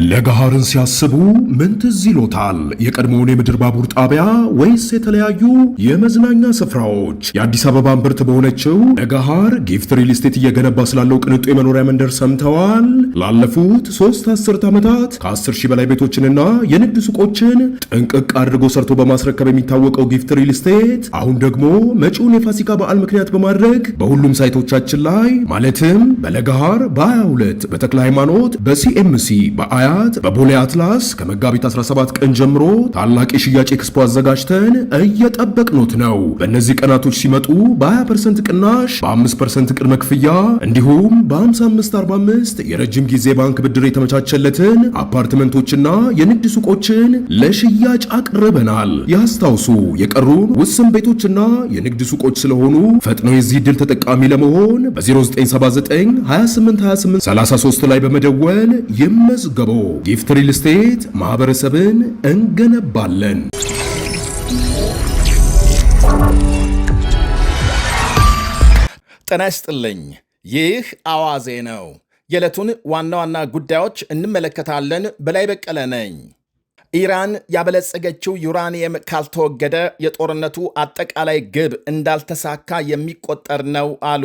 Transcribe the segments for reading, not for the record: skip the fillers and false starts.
ለገሃርን ሲያስቡ ምን ትዝ ይሎታል? የቀድሞውን የምድር ባቡር ጣቢያ ወይስ የተለያዩ የመዝናኛ ስፍራዎች? የአዲስ አበባ እምብርት በሆነችው ለገሃር ጊፍት ሪል ስቴት እየገነባ ስላለው ቅንጡ የመኖሪያ መንደር ሰምተዋል? ላለፉት 3 አስርት ዓመታት ከ10 ሺህ በላይ ቤቶችንና የንግድ ሱቆችን ጥንቅቅ አድርጎ ሰርቶ በማስረከብ የሚታወቀው ጊፍት ሪል ስቴት አሁን ደግሞ መጪውን የፋሲካ በዓል ምክንያት በማድረግ በሁሉም ሳይቶቻችን ላይ ማለትም በለገሃር በ22 በተክለ ሃይማኖት በሲኤምሲ በአያት በቦሌ አትላስ ከመጋቢት 17 ቀን ጀምሮ ታላቅ የሽያጭ ኤክስፖ አዘጋጅተን እየጠበቅኖት ነው። በእነዚህ ቀናቶች ሲመጡ በ20% ቅናሽ፣ በ5% ቅድመ ክፍያ እንዲሁም በ55/45 የረጅም ጊዜ ባንክ ብድር የተመቻቸለትን አፓርትመንቶችና የንግድ ሱቆችን ለሽያጭ አቅርበናል። ያስታውሱ፣ የቀሩን ውስን ቤቶችና የንግድ ሱቆች ስለሆኑ ፈጥነው የዚህ ዕድል ተጠቃሚ ለመሆን በ0979 2828 33 ላይ በመደወል ይመዝገቡ። ጊፍት ሪል ስቴት ማህበረሰብን እንገነባለን። ጤና ይስጥልኝ። ይህ አዋዜ ነው። የዕለቱን ዋና ዋና ጉዳዮች እንመለከታለን። በላይ በቀለ ነኝ። ኢራን ያበለጸገችው ዩራኒየም ካልተወገደ የጦርነቱ አጠቃላይ ግብ እንዳልተሳካ የሚቆጠር ነው አሉ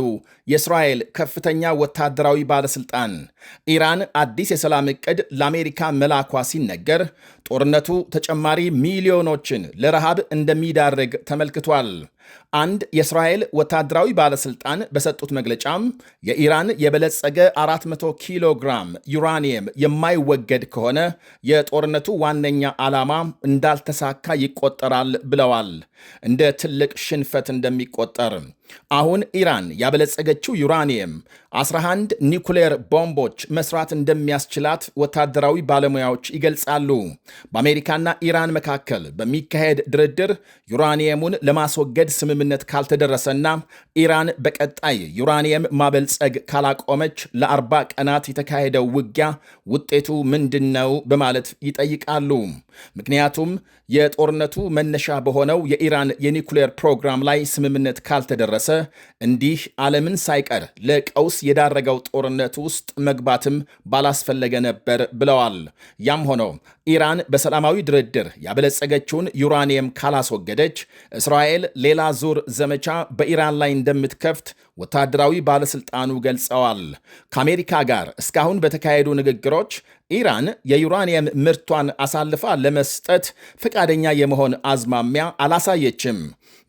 የእስራኤል ከፍተኛ ወታደራዊ ባለስልጣን። ኢራን አዲስ የሰላም ዕቅድ ለአሜሪካ መላኳ ሲነገር ጦርነቱ ተጨማሪ ሚሊዮኖችን ለረሃብ እንደሚዳርግ ተመልክቷል። አንድ የእስራኤል ወታደራዊ ባለስልጣን በሰጡት መግለጫም የኢራን የበለጸገ 400 ኪሎ ግራም ዩራኒየም የማይወገድ ከሆነ የጦርነቱ ዋነኛ ዓላማ እንዳልተሳካ ይቆጠራል ብለዋል። እንደ ትልቅ ሽንፈት እንደሚቆጠር አሁን ኢራን ያበለጸገችው ዩራኒየም 11 ኒኩሌር ቦምቦች መስራት እንደሚያስችላት ወታደራዊ ባለሙያዎች ይገልጻሉ። በአሜሪካና ኢራን መካከል በሚካሄድ ድርድር ዩራኒየሙን ለማስወገድ ስምምነት ካልተደረሰና ኢራን በቀጣይ ዩራኒየም ማበልጸግ ካላቆመች ለ40 ቀናት የተካሄደው ውጊያ ውጤቱ ምንድን ነው በማለት ይጠይቃሉ። ምክንያቱም የጦርነቱ መነሻ በሆነው የኢራን የኒኩሌር ፕሮግራም ላይ ስምምነት ካልተደረሰ እንዲህ ዓለምን ሳይቀር ለቀውስ የዳረገው ጦርነት ውስጥ መግባትም ባላስፈለገ ነበር ብለዋል። ያም ሆኖ ኢራን በሰላማዊ ድርድር ያበለጸገችውን ዩራኒየም ካላስወገደች እስራኤል ሌላ ዙር ዘመቻ በኢራን ላይ እንደምትከፍት ወታደራዊ ባለስልጣኑ ገልጸዋል። ከአሜሪካ ጋር እስካሁን በተካሄዱ ንግግሮች ኢራን የዩራኒየም ምርቷን አሳልፋ ለመስጠት ፈቃደኛ የመሆን አዝማሚያ አላሳየችም።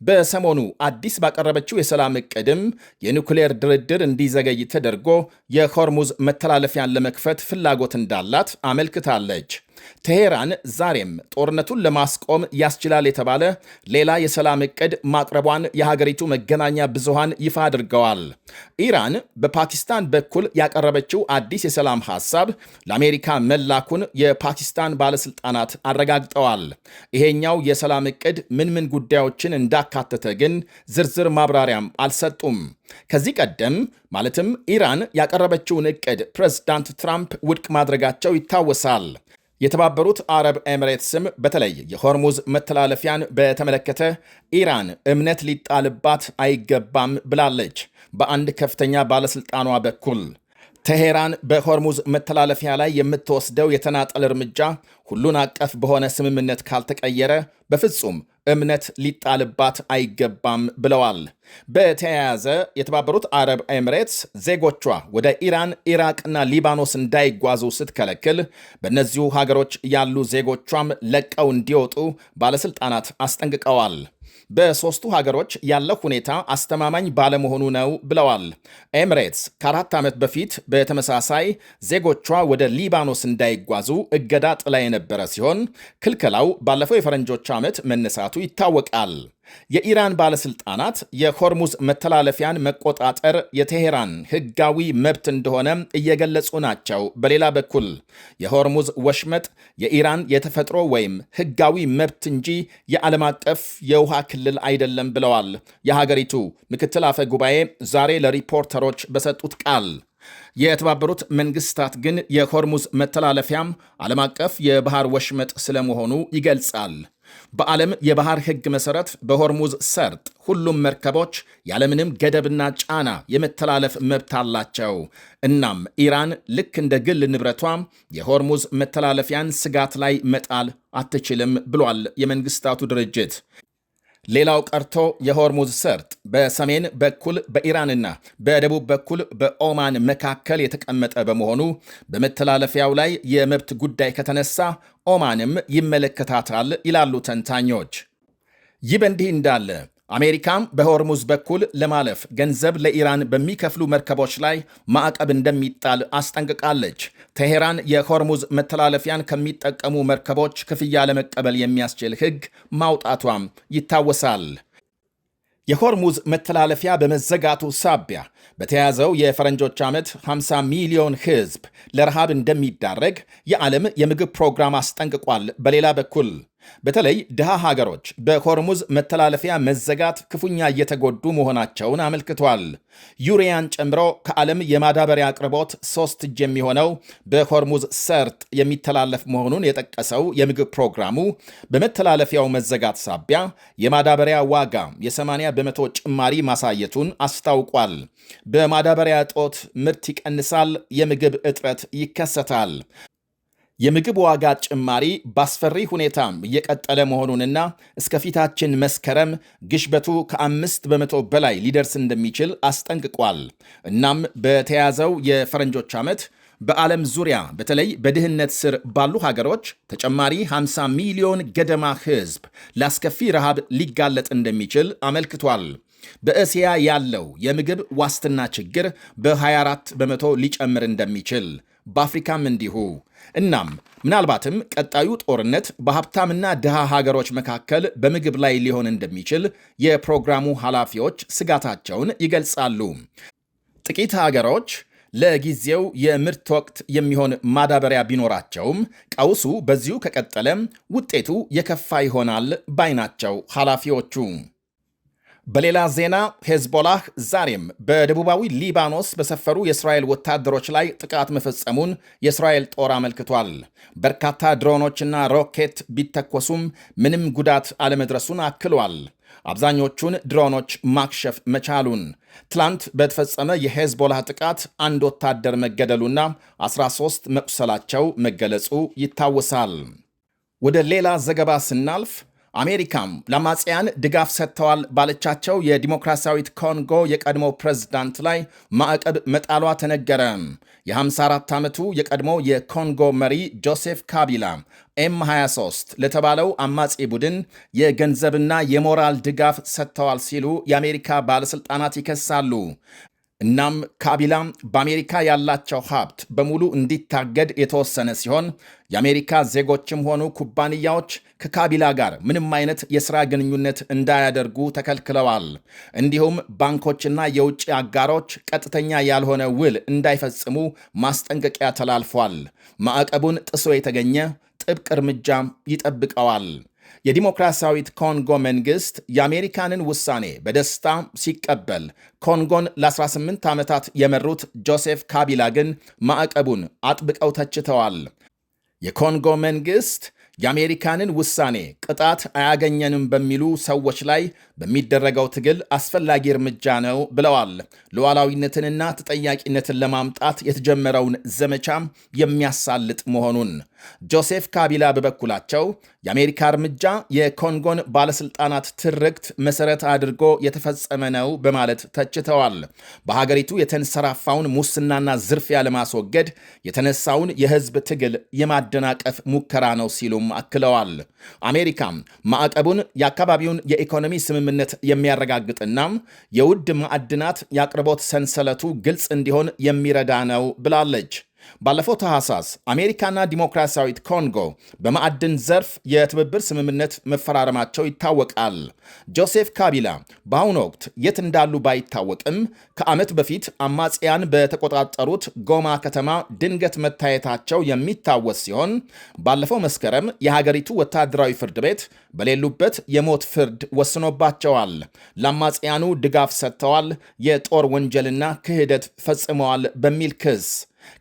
በሰሞኑ አዲስ ባቀረበችው የሰላም ዕቅድም የኒኩሌር ድርድር እንዲዘገይ ተደርጎ የሆርሙዝ መተላለፊያን ለመክፈት ፍላጎት እንዳላት አመልክታለች። ቴሄራን ዛሬም ጦርነቱን ለማስቆም ያስችላል የተባለ ሌላ የሰላም ዕቅድ ማቅረቧን የሀገሪቱ መገናኛ ብዙሃን ይፋ አድርገዋል። ኢራን በፓኪስታን በኩል ያቀረበችው አዲስ የሰላም ሐሳብ ለአሜሪካ መላኩን የፓኪስታን ባለስልጣናት አረጋግጠዋል። ይሄኛው የሰላም ዕቅድ ምን ጉዳዮችን እንዳካተተ ግን ዝርዝር ማብራሪያም አልሰጡም። ከዚህ ቀደም ማለትም ኢራን ያቀረበችውን ዕቅድ ፕሬዝዳንት ትራምፕ ውድቅ ማድረጋቸው ይታወሳል። የተባበሩት አረብ ኤሚሬትስም በተለይ የሆርሙዝ መተላለፊያን በተመለከተ ኢራን እምነት ሊጣልባት አይገባም ብላለች። በአንድ ከፍተኛ ባለስልጣኗ በኩል ቴሄራን በሆርሙዝ መተላለፊያ ላይ የምትወስደው የተናጠል እርምጃ ሁሉን አቀፍ በሆነ ስምምነት ካልተቀየረ በፍጹም እምነት ሊጣልባት አይገባም ብለዋል። በተያያዘ የተባበሩት አረብ ኤሚሬትስ ዜጎቿ ወደ ኢራን፣ ኢራቅና ሊባኖስ እንዳይጓዙ ስትከለክል በእነዚሁ ሀገሮች ያሉ ዜጎቿም ለቀው እንዲወጡ ባለስልጣናት አስጠንቅቀዋል። በሦስቱ ሀገሮች ያለው ሁኔታ አስተማማኝ ባለመሆኑ ነው ብለዋል። ኤሚሬትስ ከ4 ዓመት በፊት በተመሳሳይ ዜጎቿ ወደ ሊባኖስ እንዳይጓዙ እገዳ ጥላ የነበረ ሲሆን ክልከላው ባለፈው የፈረንጆች ዓመት መነሳቱ ይታወቃል። የኢራን ባለስልጣናት የሆርሙዝ መተላለፊያን መቆጣጠር የቴሄራን ሕጋዊ መብት እንደሆነ እየገለጹ ናቸው። በሌላ በኩል የሆርሙዝ ወሽመጥ የኢራን የተፈጥሮ ወይም ሕጋዊ መብት እንጂ የዓለም አቀፍ የውሃ ክልል አይደለም ብለዋል የሀገሪቱ ምክትል አፈ ጉባኤ ዛሬ ለሪፖርተሮች በሰጡት ቃል። የተባበሩት መንግስታት ግን የሆርሙዝ መተላለፊያም ዓለም አቀፍ የባህር ወሽመጥ ስለመሆኑ ይገልጻል። በዓለም የባህር ሕግ መሠረት በሆርሙዝ ሰርጥ ሁሉም መርከቦች ያለምንም ገደብና ጫና የመተላለፍ መብት አላቸው። እናም ኢራን ልክ እንደ ግል ንብረቷ የሆርሙዝ መተላለፊያን ስጋት ላይ መጣል አትችልም ብሏል የመንግስታቱ ድርጅት። ሌላው ቀርቶ የሆርሙዝ ሰርጥ በሰሜን በኩል በኢራንና በደቡብ በኩል በኦማን መካከል የተቀመጠ በመሆኑ በመተላለፊያው ላይ የመብት ጉዳይ ከተነሳ ኦማንም ይመለከታታል ይላሉ ተንታኞች። ይህ በእንዲህ እንዳለ አሜሪካም በሆርሙዝ በኩል ለማለፍ ገንዘብ ለኢራን በሚከፍሉ መርከቦች ላይ ማዕቀብ እንደሚጣል አስጠንቅቃለች። ቴሄራን የሆርሙዝ መተላለፊያን ከሚጠቀሙ መርከቦች ክፍያ ለመቀበል የሚያስችል ሕግ ማውጣቷም ይታወሳል። የሆርሙዝ መተላለፊያ በመዘጋቱ ሳቢያ በተያዘው የፈረንጆች ዓመት 50 ሚሊዮን ሕዝብ ለረሃብ እንደሚዳረግ የዓለም የምግብ ፕሮግራም አስጠንቅቋል። በሌላ በኩል በተለይ ድሃ ሀገሮች በሆርሙዝ መተላለፊያ መዘጋት ክፉኛ እየተጎዱ መሆናቸውን አመልክቷል። ዩሪያን ጨምሮ ከዓለም የማዳበሪያ አቅርቦት 3 እጅ የሚሆነው በሆርሙዝ ሰርጥ የሚተላለፍ መሆኑን የጠቀሰው የምግብ ፕሮግራሙ በመተላለፊያው መዘጋት ሳቢያ የማዳበሪያ ዋጋ የ80 በመቶ ጭማሪ ማሳየቱን አስታውቋል። በማዳበሪያ እጦት ምርት ይቀንሳል፣ የምግብ እጥረት ይከሰታል። የምግብ ዋጋ ጭማሪ በአስፈሪ ሁኔታም እየቀጠለ መሆኑንና እስከፊታችን መስከረም ግሽበቱ ከ5 በመቶ በላይ ሊደርስ እንደሚችል አስጠንቅቋል። እናም በተያዘው የፈረንጆች ዓመት በዓለም ዙሪያ በተለይ በድህነት ስር ባሉ ሀገሮች ተጨማሪ 50 ሚሊዮን ገደማ ሕዝብ ለአስከፊ ረሃብ ሊጋለጥ እንደሚችል አመልክቷል። በእስያ ያለው የምግብ ዋስትና ችግር በ24 በመቶ ሊጨምር እንደሚችል በአፍሪካም እንዲሁ። እናም ምናልባትም ቀጣዩ ጦርነት በሀብታምና ድሃ ሀገሮች መካከል በምግብ ላይ ሊሆን እንደሚችል የፕሮግራሙ ኃላፊዎች ስጋታቸውን ይገልጻሉ። ጥቂት ሀገሮች ለጊዜው የምርት ወቅት የሚሆን ማዳበሪያ ቢኖራቸውም ቀውሱ በዚሁ ከቀጠለም ውጤቱ የከፋ ይሆናል ባይ ናቸው ኃላፊዎቹ። በሌላ ዜና ሄዝቦላህ ዛሬም በደቡባዊ ሊባኖስ በሰፈሩ የእስራኤል ወታደሮች ላይ ጥቃት መፈጸሙን የእስራኤል ጦር አመልክቷል። በርካታ ድሮኖችና ሮኬት ቢተኮሱም ምንም ጉዳት አለመድረሱን አክሏል። አብዛኞቹን ድሮኖች ማክሸፍ መቻሉን፣ ትላንት በተፈጸመ የሄዝቦላህ ጥቃት አንድ ወታደር መገደሉና 13 መቁሰላቸው መገለጹ ይታወሳል። ወደ ሌላ ዘገባ ስናልፍ አሜሪካም ለአማጽያን ድጋፍ ሰጥተዋል ባለቻቸው የዲሞክራሲያዊት ኮንጎ የቀድሞ ፕሬዝዳንት ላይ ማዕቀብ መጣሏ ተነገረ። የ54 ዓመቱ የቀድሞ የኮንጎ መሪ ጆሴፍ ካቢላ ኤም23 ለተባለው አማጺ ቡድን የገንዘብና የሞራል ድጋፍ ሰጥተዋል ሲሉ የአሜሪካ ባለሥልጣናት ይከሳሉ። እናም ካቢላ በአሜሪካ ያላቸው ሀብት በሙሉ እንዲታገድ የተወሰነ ሲሆን የአሜሪካ ዜጎችም ሆኑ ኩባንያዎች ከካቢላ ጋር ምንም አይነት የሥራ ግንኙነት እንዳያደርጉ ተከልክለዋል። እንዲሁም ባንኮችና የውጭ አጋሮች ቀጥተኛ ያልሆነ ውል እንዳይፈጽሙ ማስጠንቀቂያ ተላልፏል። ማዕቀቡን ጥሶ የተገኘ ጥብቅ እርምጃ ይጠብቀዋል። የዲሞክራሲያዊት ኮንጎ መንግሥት የአሜሪካንን ውሳኔ በደስታ ሲቀበል ኮንጎን ለ18 ዓመታት የመሩት ጆሴፍ ካቢላ ግን ማዕቀቡን አጥብቀው ተችተዋል። የኮንጎ መንግሥት የአሜሪካንን ውሳኔ ቅጣት አያገኘንም በሚሉ ሰዎች ላይ በሚደረገው ትግል አስፈላጊ እርምጃ ነው ብለዋል። ሉዓላዊነትንና ተጠያቂነትን ለማምጣት የተጀመረውን ዘመቻም የሚያሳልጥ መሆኑን ጆሴፍ ካቢላ በበኩላቸው የአሜሪካ እርምጃ የኮንጎን ባለሥልጣናት ትርክት መሠረት አድርጎ የተፈጸመ ነው በማለት ተችተዋል። በሀገሪቱ የተንሰራፋውን ሙስናና ዝርፊያ ለማስወገድ የተነሳውን የሕዝብ ትግል የማደናቀፍ ሙከራ ነው ሲሉም አክለዋል። አሜሪካም ማዕቀቡን የአካባቢውን የኢኮኖሚ ስምምነት የሚያረጋግጥና የውድ ማዕድናት የአቅርቦት ሰንሰለቱ ግልጽ እንዲሆን የሚረዳ ነው ብላለች። ባለፈው ታህሳስ አሜሪካና ዲሞክራሲያዊት ኮንጎ በማዕድን ዘርፍ የትብብር ስምምነት መፈራረማቸው ይታወቃል። ጆሴፍ ካቢላ በአሁኑ ወቅት የት እንዳሉ ባይታወቅም ከዓመት በፊት አማጽያን በተቆጣጠሩት ጎማ ከተማ ድንገት መታየታቸው የሚታወስ ሲሆን ባለፈው መስከረም የሀገሪቱ ወታደራዊ ፍርድ ቤት በሌሉበት የሞት ፍርድ ወስኖባቸዋል። ለአማጽያኑ ድጋፍ ሰጥተዋል፣ የጦር ወንጀልና ክህደት ፈጽመዋል በሚል ክስ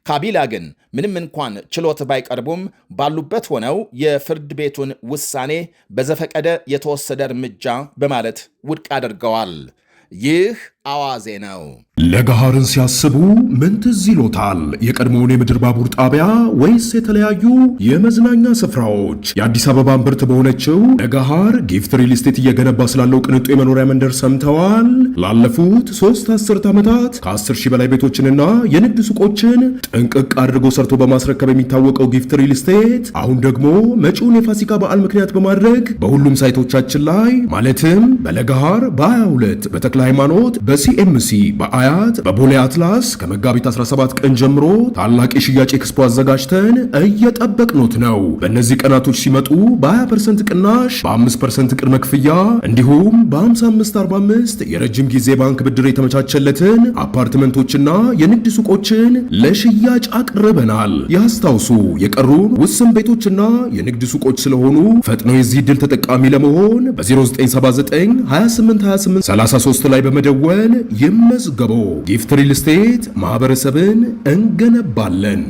ካቢላ ግን ምንም እንኳን ችሎት ባይቀርቡም ባሉበት ሆነው የፍርድ ቤቱን ውሳኔ በዘፈቀደ የተወሰደ እርምጃ በማለት ውድቅ አድርገዋል። ይህ አዋዜ ነው። ለገሃርን ሲያስቡ ምን ትዝ ይሎታል? የቀድሞውን የምድር ባቡር ጣቢያ ወይስ የተለያዩ የመዝናኛ ስፍራዎች? የአዲስ አበባ እምብርት በሆነችው ለገሃር ጊፍት ሪል ስቴት እየገነባ ስላለው ቅንጡ የመኖሪያ መንደር ሰምተዋል? ላለፉት 3 አስርት ዓመታት ከ10 ሺህ በላይ ቤቶችንና የንግድ ሱቆችን ጥንቅቅ አድርጎ ሰርቶ በማስረከብ የሚታወቀው ጊፍት ሪል ስቴት አሁን ደግሞ መጪውን የፋሲካ በዓል ምክንያት በማድረግ በሁሉም ሳይቶቻችን ላይ ማለትም በለገሃር በ22 በተክለ ሃይማኖት በሲኤምሲ በአያት በቦሌ አትላስ ከመጋቢት 17 ቀን ጀምሮ ታላቅ የሽያጭ ኤክስፖ አዘጋጅተን እየጠበቅኖት ነው። በእነዚህ ቀናቶች ሲመጡ በ20% ቅናሽ፣ በ5% ቅድመ ክፍያ እንዲሁም በ55/45 የረጅም ጊዜ ባንክ ብድር የተመቻቸለትን አፓርትመንቶችና የንግድ ሱቆችን ለሽያጭ አቅርበናል። ያስታውሱ፣ የቀሩን ውስን ቤቶችና የንግድ ሱቆች ስለሆኑ ፈጥነው የዚህ ዕድል ተጠቃሚ ለመሆን በ0979 2828 33 ላይ በመደወል ይመዝገቡ። ጊፍት ሪል ስቴት ማህበረሰብን እንገነባለን።